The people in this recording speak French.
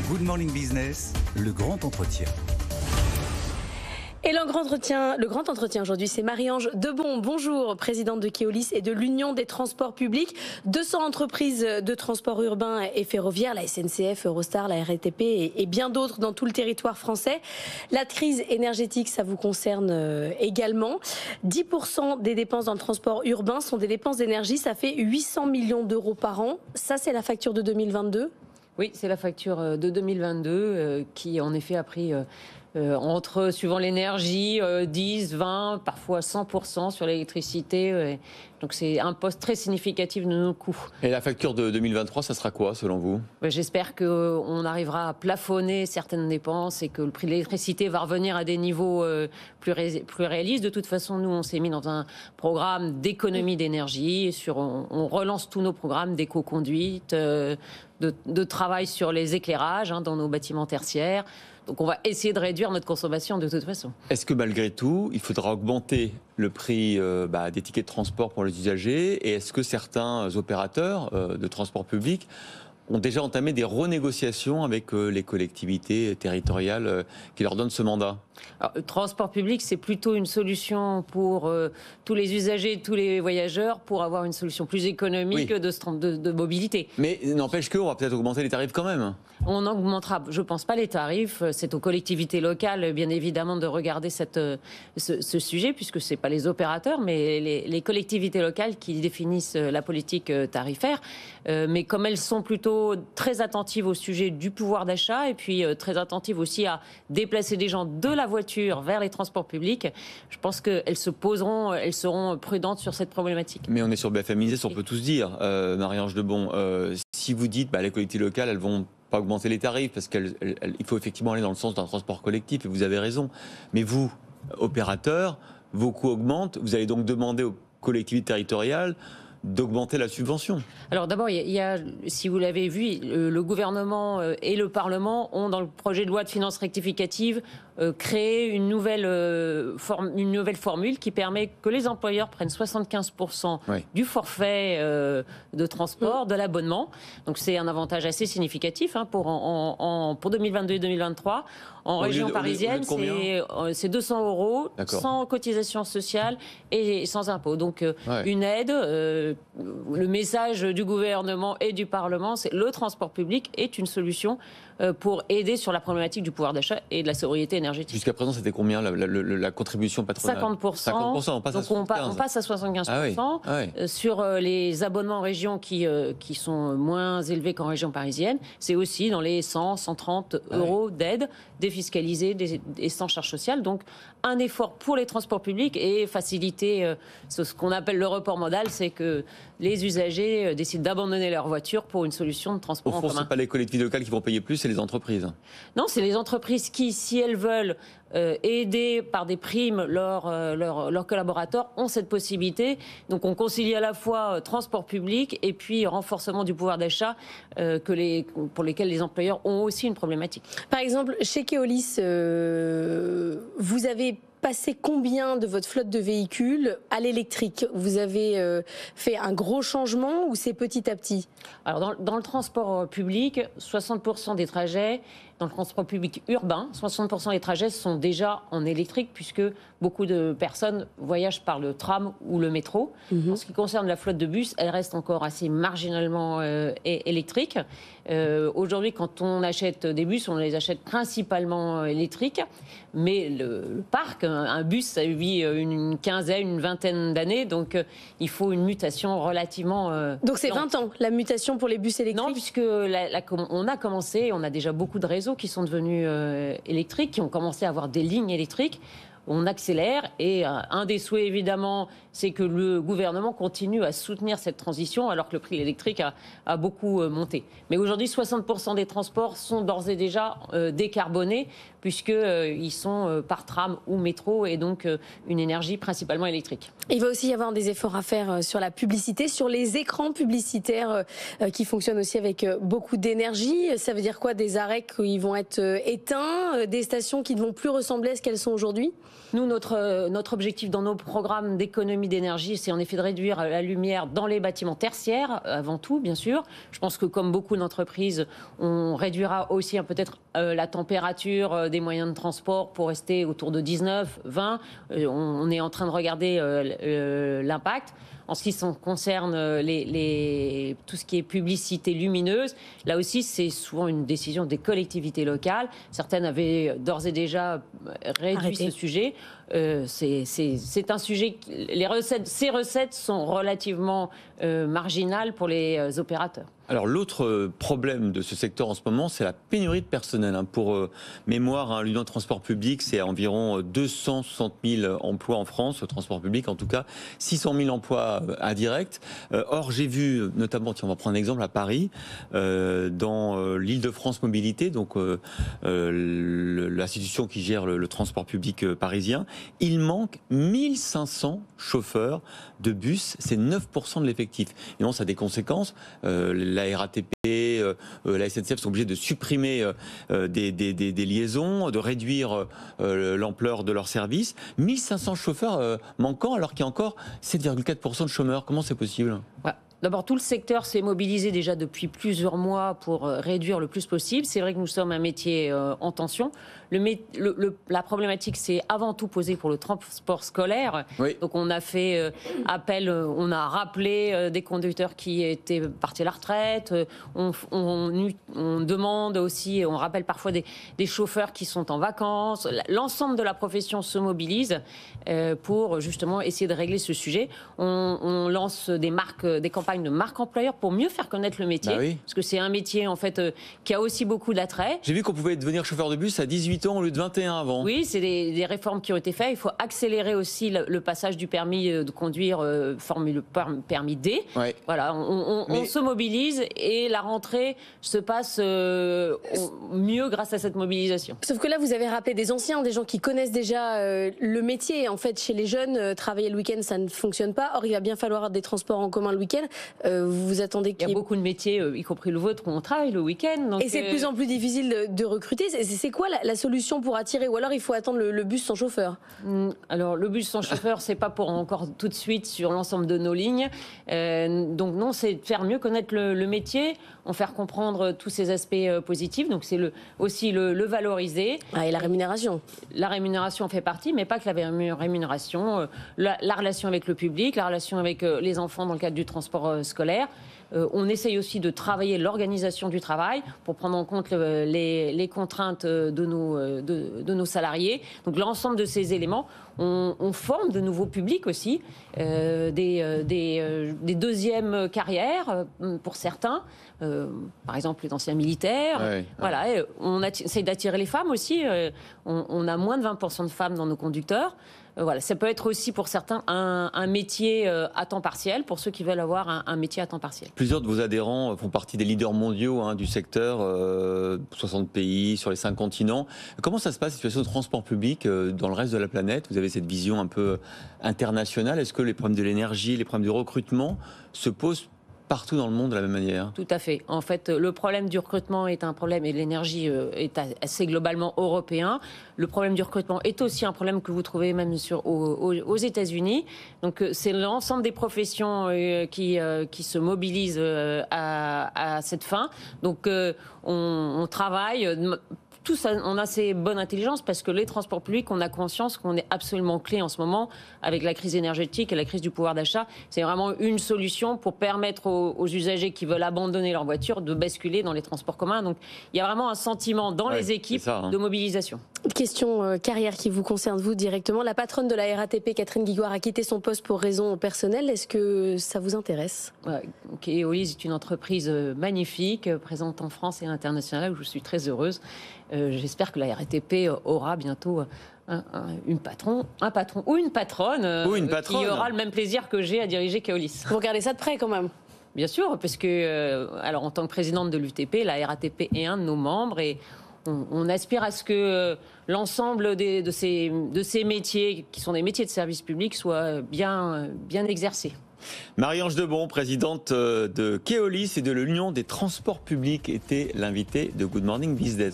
Good Morning Business, le grand entretien. Et le grand entretien aujourd'hui, c'est Marie-Ange Debon. Bonjour, présidente de Keolis et de l'Union des transports publics. 200 entreprises de transport urbain et ferroviaire, la SNCF, Eurostar, la RATP et bien d'autres dans tout le territoire français. La crise énergétique, ça vous concerne également. 10% des dépenses dans le transport urbain sont des dépenses d'énergie. Ça fait 800 millions d'euros par an. Ça, c'est la facture de 2022 ? Oui, c'est la facture de 2022 qui, en effet, a pris... suivant l'énergie, 10, 20, parfois 100% sur l'électricité. Donc c'est un poste très significatif de nos coûts. Et la facture de 2023, ça sera quoi selon vous ? J'espère qu'on arrivera à plafonner certaines dépenses et que le prix de l'électricité va revenir à des niveaux plus réalistes. De toute façon, nous, on s'est mis dans un programme d'économie d'énergie. On relance tous nos programmes d'éco-conduite, de travail sur les éclairages dans nos bâtiments tertiaires. Donc on va essayer de réduire notre consommation de toute façon. Est-ce que malgré tout, il faudra augmenter le prix des tickets de transport pour les usagers ? Et est-ce que certains opérateurs de transport public ont déjà entamé des renégociations avec les collectivités territoriales qui leur donnent ce mandat ? Alors, le transport public, c'est plutôt une solution pour tous les usagers, tous les voyageurs, pour avoir une solution plus économique de mobilité. Mais n'empêche qu'on va peut-être augmenter les tarifs quand même. On augmentera, je ne pense pas, les tarifs. C'est aux collectivités locales, bien évidemment, de regarder ce sujet, puisque ce n'est pas les opérateurs, mais les collectivités locales qui définissent la politique tarifaire. Mais comme elles sont plutôt très attentives au sujet du pouvoir d'achat, et puis très attentives aussi à déplacer des gens de la voiture vers les transports publics, je pense qu'elles seront prudentes sur cette problématique. Mais on est sur BFM Business, on peut tous dire, Marie-Ange Debon, si vous dites les collectivités locales, elles vont pas augmenter les tarifs parce qu'il faut effectivement aller dans le sens d'un transport collectif, et vous avez raison. Mais vous, opérateurs, vos coûts augmentent, vous allez donc demander aux collectivités territoriales d'augmenter la subvention. Alors d'abord, il y a, si vous l'avez vu, le gouvernement et le Parlement ont, dans le projet de loi de finances rectificative, créé une nouvelle formule qui permet que les employeurs prennent 75% du forfait de transport, de l'abonnement. Donc c'est un avantage assez significatif pour 2022 et 2023. En région parisienne, c'est 200 euros, sans cotisation sociale et sans impôt. Donc une aide, le message du gouvernement et du Parlement, c'est le transport public est une solution pour aider sur la problématique du pouvoir d'achat et de la sobriété énergétique. Jusqu'à présent, c'était combien la contribution patronale ? 50%. 50%, on passe à 75%. On passe à 75%. Sur les abonnements en région qui sont moins élevés qu'en région parisienne. C'est aussi dans les 100, 130 euros d'aide défiscalisée et sans charge sociale. Donc, un effort pour les transports publics et faciliter ce qu'on appelle le report modal, c'est que les usagers décident d'abandonner leur voiture pour une solution de transport en commun. Au fond, ce n'est pas les collectivités locales qui vont payer plus, c'est les entreprises. Non, c'est les entreprises qui, si elles veulent aider par des primes leurs collaborateurs, ont cette possibilité. Donc on concilie à la fois transport public et puis renforcement du pouvoir d'achat pour lesquels les employeurs ont aussi une problématique. Par exemple, chez Keolis, vous avez passé combien de votre flotte de véhicules à l'électrique ? Vous avez fait un gros changement ou c'est petit à petit ? Alors dans le transport public, 60% des trajets, dans le transport public urbain, 60% des trajets sont déjà en électrique puisque beaucoup de personnes voyagent par le tram ou le métro. En ce qui concerne la flotte de bus, elle reste encore assez marginalement électrique. Aujourd'hui, quand on achète des bus, on les achète principalement électriques. Mais le parc, un bus, ça vit une quinzaine, une vingtaine d'années. Donc, il faut une mutation relativement... donc, c'est 20 ans, la mutation pour les bus électriques ? Non, puisque on a commencé, on a déjà beaucoup de réseaux qui sont devenus électriques, qui ont commencé à avoir des lignes électriques. On accélère et un des souhaits évidemment c'est que le gouvernement continue à soutenir cette transition alors que le prix de l'électrique a beaucoup monté. Mais aujourd'hui 60% des transports sont d'ores et déjà décarbonés puisqu'ils sont par tram ou métro et donc une énergie principalement électrique. Il va aussi y avoir des efforts à faire sur la publicité, sur les écrans publicitaires qui fonctionnent aussi avec beaucoup d'énergie. Ça veut dire quoi? Des arrêts qui vont être éteints, des stations qui ne vont plus ressembler à ce qu'elles sont aujourd'hui? Nous, notre objectif dans nos programmes d'économie d'énergie, c'est en effet de réduire la lumière dans les bâtiments tertiaires, avant tout, bien sûr. Je pense que comme beaucoup d'entreprises, on réduira aussi peut-être la température des moyens de transport pour rester autour de 19, 20. On est en train de regarder l'impact. En ce qui concerne tout ce qui est publicité lumineuse, là aussi, c'est souvent une décision des collectivités locales. Certaines avaient d'ores et déjà réduit ce sujet. C'est un sujet. Ces recettes sont relativement marginales pour les opérateurs. Alors l'autre problème de ce secteur en ce moment, c'est la pénurie de personnel. Pour mémoire, l'Union de transport public, c'est environ 260 000 emplois en France, au transport public en tout cas, 600 000 emplois indirects. Or, j'ai vu, notamment, on va prendre un exemple à Paris, dans l'Île-de-France Mobilité, donc l'institution qui gère le transport public parisien, il manque 1500 chauffeurs de bus, c'est 9% de l'effectif. Et non, ça a des conséquences. La RATP, la SNCF sont obligés de supprimer des liaisons, de réduire l'ampleur de leurs services. 1500 chauffeurs manquants alors qu'il y a encore 7,4% de chômeurs. Comment c'est possible ? Ouais. D'abord, tout le secteur s'est mobilisé déjà depuis plusieurs mois pour réduire le plus possible. C'est vrai que nous sommes un métier en tension. La problématique, c'est avant tout posée pour le transport scolaire. Oui. Donc, on a fait appel, on a rappelé des conducteurs qui étaient partis à la retraite. On demande aussi, on rappelle parfois des chauffeurs qui sont en vacances. L'ensemble de la profession se mobilise pour justement essayer de régler ce sujet. On lance des campagnes de marque employeur pour mieux faire connaître le métier. Bah oui. Parce que c'est un métier, en fait, qui a aussi beaucoup d'attrait. J'ai vu qu'on pouvait devenir chauffeur de bus à 18 ans au lieu de 21 avant. Oui, c'est des réformes qui ont été faites. Il faut accélérer aussi le passage du permis de conduire, permis D. Ouais. Voilà, on se mobilise et la rentrée se passe mieux grâce à cette mobilisation. Sauf que là, vous avez rappelé des anciens, des gens qui connaissent déjà le métier. En fait, chez les jeunes, travailler le week-end, ça ne fonctionne pas. Or, il va bien falloir des transports en commun le week-end. Vous attendez qu'il y a beaucoup de métiers, y compris le vôtre, où on travaille le week-end. Donc et c'est de plus en plus difficile de recruter. C'est quoi la solution pour attirer ? Ou alors il faut attendre le bus sans chauffeur ? Alors le bus sans chauffeur, c'est pas pour encore tout de suite sur l'ensemble de nos lignes. Donc non, c'est de faire mieux connaître le métier, en faire comprendre tous ces aspects positifs. Donc c'est aussi le valoriser. Ah, et la rémunération. La rémunération fait partie, mais pas que la rémunération. La relation avec le public, la relation avec les enfants dans le cadre du transport scolaire. On essaye aussi de travailler l'organisation du travail pour prendre en compte les contraintes de nos salariés. Donc l'ensemble de ces éléments, on forme de nouveaux publics aussi, des deuxièmes carrières pour certains, par exemple les anciens militaires. Ouais, voilà, on essaye d'attirer les femmes aussi. On a moins de 20% de femmes dans nos conducteurs. Voilà, ça peut être aussi pour certains un métier à temps partiel, pour ceux qui veulent avoir un métier à temps partiel. Plusieurs de vos adhérents font partie des leaders mondiaux du secteur, 60 pays sur les 5 continents. Comment ça se passe, la situation de transport public dans le reste de la planète ? Vous avez cette vision un peu internationale. Est-ce que les problèmes de l'énergie, les problèmes du recrutement se posent partout dans le monde de la même manière ? Tout à fait. En fait, le problème du recrutement est un problème, et de l'énergie est assez globalement européen. Le problème du recrutement est aussi un problème que vous trouvez même aux États-Unis. Donc, c'est l'ensemble des professions qui se mobilisent à cette fin. Donc, on travaille. Tous, on a ces bonnes intelligences parce que les transports publics, on a conscience qu'on est absolument clé en ce moment avec la crise énergétique et la crise du pouvoir d'achat. C'est vraiment une solution pour permettre aux usagers qui veulent abandonner leur voiture de basculer dans les transports communs. Donc, il y a vraiment un sentiment dans les équipes de mobilisation. Question carrière qui vous concerne, vous, directement. La patronne de la RATP, Catherine Guigoire, a quitté son poste pour raisons personnelles. Est-ce que ça vous intéresse ? Keolis est une entreprise magnifique, présente en France et à l'international, où je suis très heureuse. J'espère que la RATP aura bientôt un patron ou une patronne, qui aura le même plaisir que j'ai à diriger Keolis. Vous regardez ça de près quand même ? Bien sûr, parce que alors en tant que présidente de l'UTP, la RATP est un de nos membres et on aspire à ce que l'ensemble de ces métiers, qui sont des métiers de service public, soient bien exercés. Marie-Ange Debon, présidente de Keolis et de l'Union des transports publics, était l'invitée de Good Morning Business.